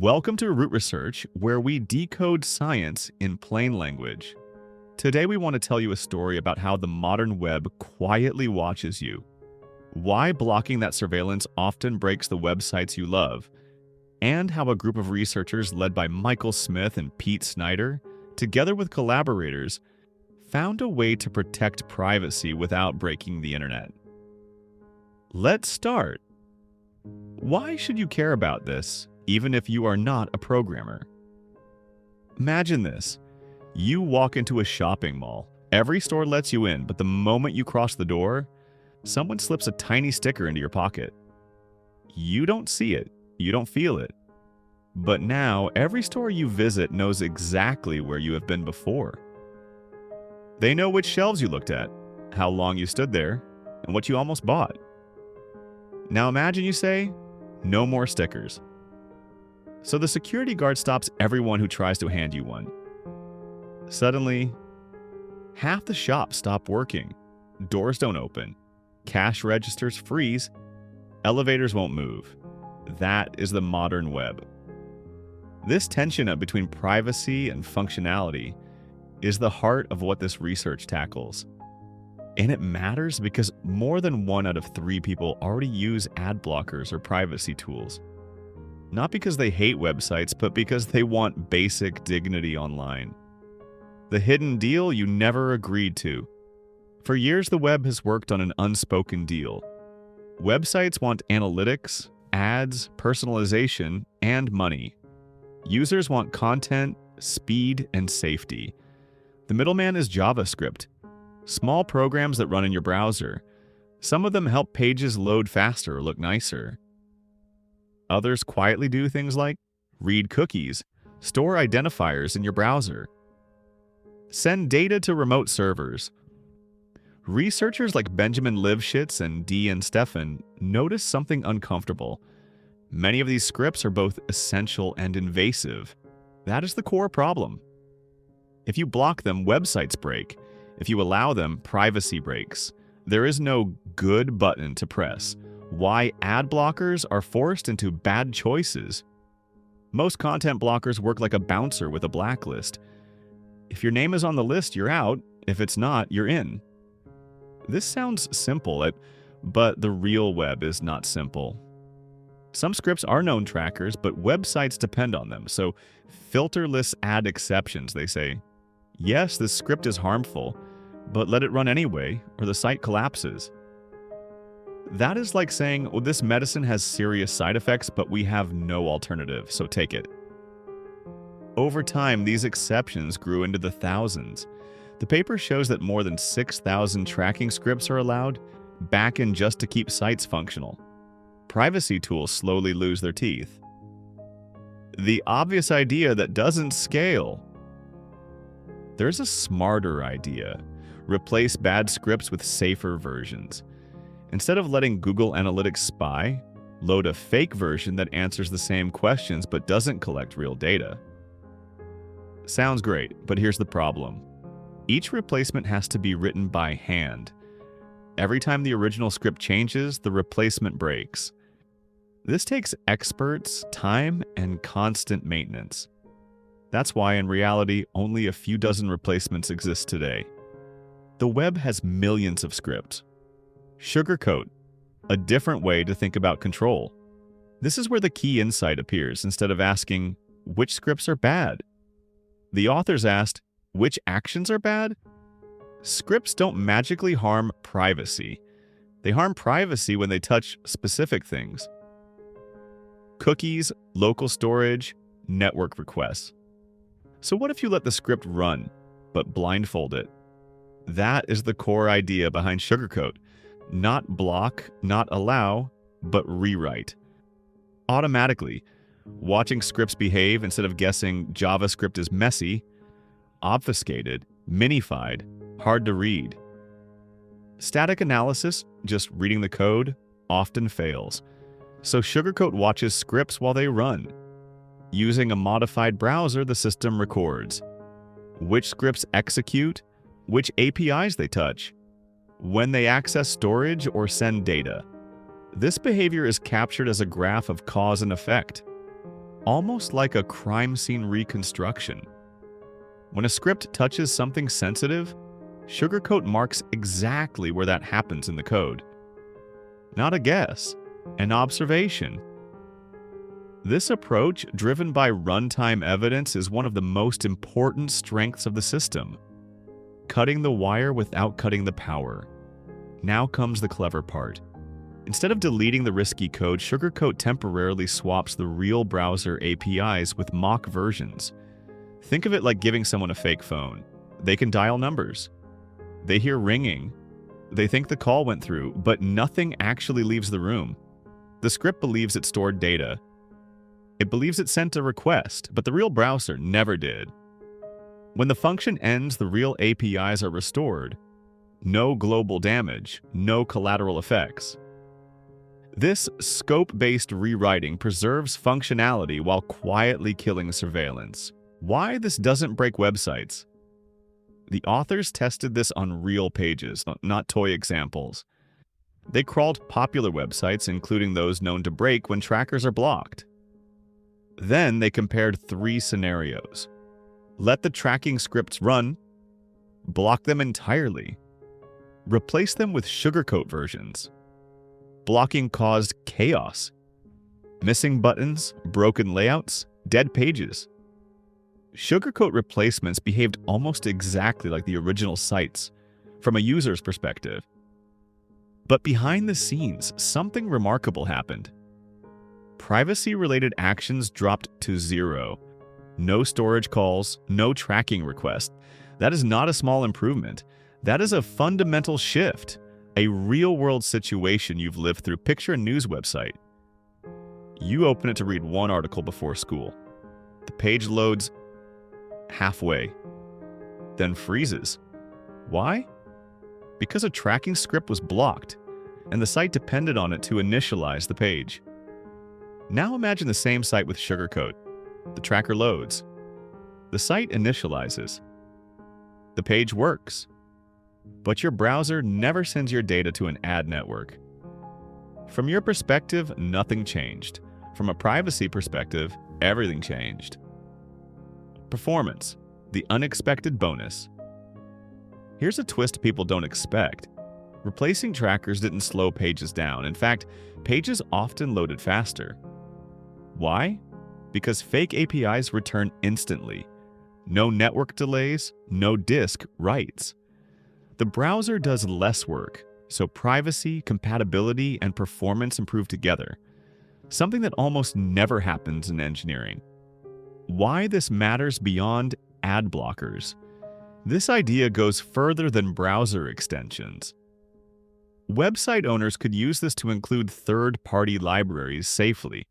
Welcome to RootResearch, where we decode science in plain language. Today we want to tell you a story about how the modern web quietly watches you, why blocking that surveillance often breaks the websites you love, and how a group of researchers led by Michael Smith and Pete Snyder, together with collaborators, found a way to protect privacy without breaking the internet. Let's start. Why should you care about this, even if you are not a programmer? Imagine this. You walk into a shopping mall. Every store lets you in, but the moment you cross the door, someone slips a tiny sticker into your pocket. You don't see it. You don't feel it. But now, every store you visit knows exactly where you have been before. They know which shelves you looked at, how long you stood there, and what you almost bought. Now imagine you say, "No more stickers." So the security guard stops everyone who tries to hand you one. Suddenly, half the shops stop working, doors don't open, cash registers freeze, elevators won't move. That is the modern web. This tension between privacy and functionality is the heart of what this research tackles. And it matters because more than 1 out of 3 people already use ad blockers or privacy tools. Not because they hate websites, but because they want basic dignity online. The hidden deal you never agreed to. For years, the web has worked on an unspoken deal. Websites want analytics, ads, personalization, and money. Users want content, speed, and safety. The middleman is JavaScript. Small programs that run in your browser. Some of them help pages load faster or look nicer. Others quietly do things like read cookies, store identifiers in your browser, send data to remote servers. Researchers like Benjamin Livshits and Deian Stefan notice something uncomfortable. Many of these scripts are both essential and invasive. That is the core problem. If you block them, websites break. If you allow them, privacy breaks. There is no good button to press. Why ad blockers are forced into bad choices. Most content blockers work like a bouncer with a blacklist. If your name is on the list, you're out. If it's not, you're in. This sounds simple, but the real web is not simple. Some scripts are known trackers, but websites depend on them, so filterless ad exceptions, they say. Yes, this script is harmful, but let it run anyway, or the site collapses. That is like saying, well, this medicine has serious side effects, but we have no alternative, so take it. Over time, these exceptions grew into the thousands. The paper shows that more than 6,000 tracking scripts are allowed, back in just to keep sites functional. Privacy tools slowly lose their teeth. The obvious idea that doesn't scale. There's a smarter idea. Replace bad scripts with safer versions. Instead of letting Google Analytics spy, load a fake version that answers the same questions but doesn't collect real data. Sounds great, but here's the problem. Each replacement has to be written by hand. Every time the original script changes, the replacement breaks. This takes experts, time, and constant maintenance. That's why, in reality, only a few dozen replacements exist today. The web has millions of scripts. SugarCoat, a different way to think about control. This is where the key insight appears. Instead of asking, which scripts are bad? The authors asked, which actions are bad? Scripts don't magically harm privacy. They harm privacy when they touch specific things. Cookies, local storage, network requests. So what if you let the script run, but blindfold it? That is the core idea behind SugarCoat. Not block, not allow, but rewrite. Automatically, watching scripts behave instead of guessing JavaScript is messy, obfuscated, minified, hard to read. Static analysis, just reading the code, often fails. So SugarCoat watches scripts while they run. Using a modified browser, the system records which scripts execute, which APIs they touch, when they access storage or send data. This behavior is captured as a graph of cause and effect. almost like a crime scene reconstruction. When a script touches something sensitive, SugarCoat marks exactly where that happens in the code. Not a guess, an observation. This approach, driven by runtime evidence, is one of the most important strengths of the system. Cutting the wire without cutting the power. Now comes the clever part. Instead of deleting the risky code, SugarCoat temporarily swaps the real browser APIs with mock versions. Think of it like giving someone a fake phone. They can dial numbers. They hear ringing. They think the call went through, but nothing actually leaves the room. The script believes it stored data. It believes it sent a request, but the real browser never did. When the function ends, the real APIs are restored. No global damage, no collateral effects. This scope-based rewriting preserves functionality while quietly killing surveillance. Why this doesn't break websites? The authors tested this on real pages, not toy examples. They crawled popular websites, including those known to break when trackers are blocked. Then they compared 3 scenarios. Let the tracking scripts run, block them entirely, replace them with SugarCoat versions. Blocking caused chaos. Missing buttons, broken layouts, dead pages. SugarCoat replacements behaved almost exactly like the original sites, from a user's perspective. But behind the scenes, something remarkable happened. Privacy-related actions dropped to 0. No storage calls, no tracking requests. That is not a small improvement. That is a fundamental shift. A real-world situation you've lived through. Picture a news website. You open it to read one article before school. The page loads halfway, then freezes. Why? Because a tracking script was blocked, and the site depended on it to initialize the page. Now imagine the same site with SugarCoat. The tracker loads. The site initializes. The page works. But your browser never sends your data to an ad network. From your perspective, nothing changed. From a privacy perspective, everything changed. Performance, the unexpected bonus. Here's a twist people don't expect. Replacing trackers didn't slow pages down. In fact, pages often loaded faster. Why? Because fake APIs return instantly. No network delays, no disk writes. The browser does less work, so privacy, compatibility, and performance improve together. Something that almost never happens in engineering. Why this matters beyond ad blockers. This idea goes further than browser extensions. Website owners could use this to include third-party libraries safely.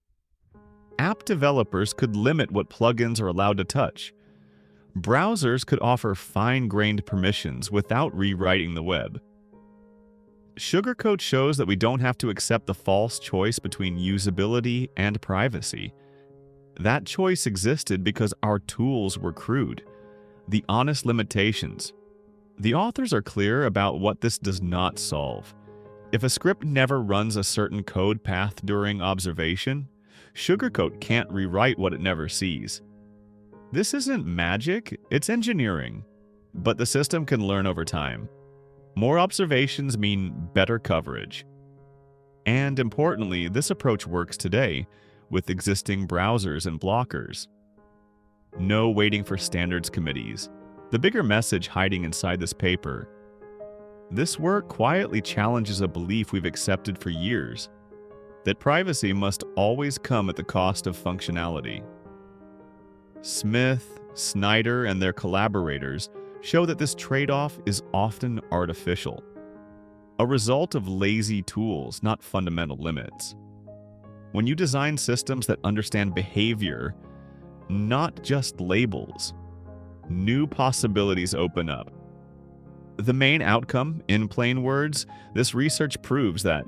App developers could limit what plugins are allowed to touch. Browsers could offer fine-grained permissions without rewriting the web. SugarCoat shows that we don't have to accept the false choice between usability and privacy. That choice existed because our tools were crude. The honest limitations. The authors are clear about what this does not solve. If a script never runs a certain code path during observation, SugarCoat can't rewrite what it never sees. This isn't magic, it's engineering. But the system can learn over time. More observations mean better coverage. And importantly, this approach works today with existing browsers and blockers. No waiting for standards committees. The bigger message hiding inside this paper. This work quietly challenges a belief we've accepted for years, that privacy must always come at the cost of functionality. Smith, Snyder, and their collaborators show that this trade-off is often artificial, a result of lazy tools, not fundamental limits. When you design systems that understand behavior, not just labels, new possibilities open up. The main outcome, in plain words, this research proves that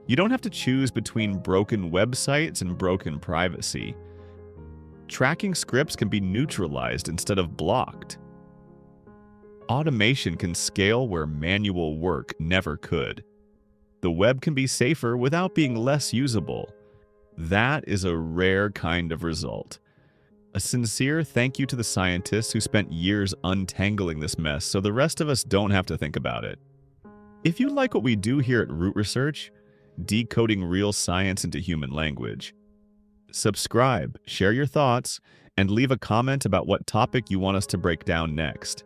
you don't have to choose between broken websites and broken privacy. Tracking scripts can be neutralized instead of blocked. Automation can scale where manual work never could. The web can be safer without being less usable. That is a rare kind of result. A sincere thank you to the scientists who spent years untangling this mess so the rest of us don't have to think about it. If you like what we do here at RootResearch, decoding real science into human language, subscribe, share your thoughts, and leave a comment about what topic you want us to break down next.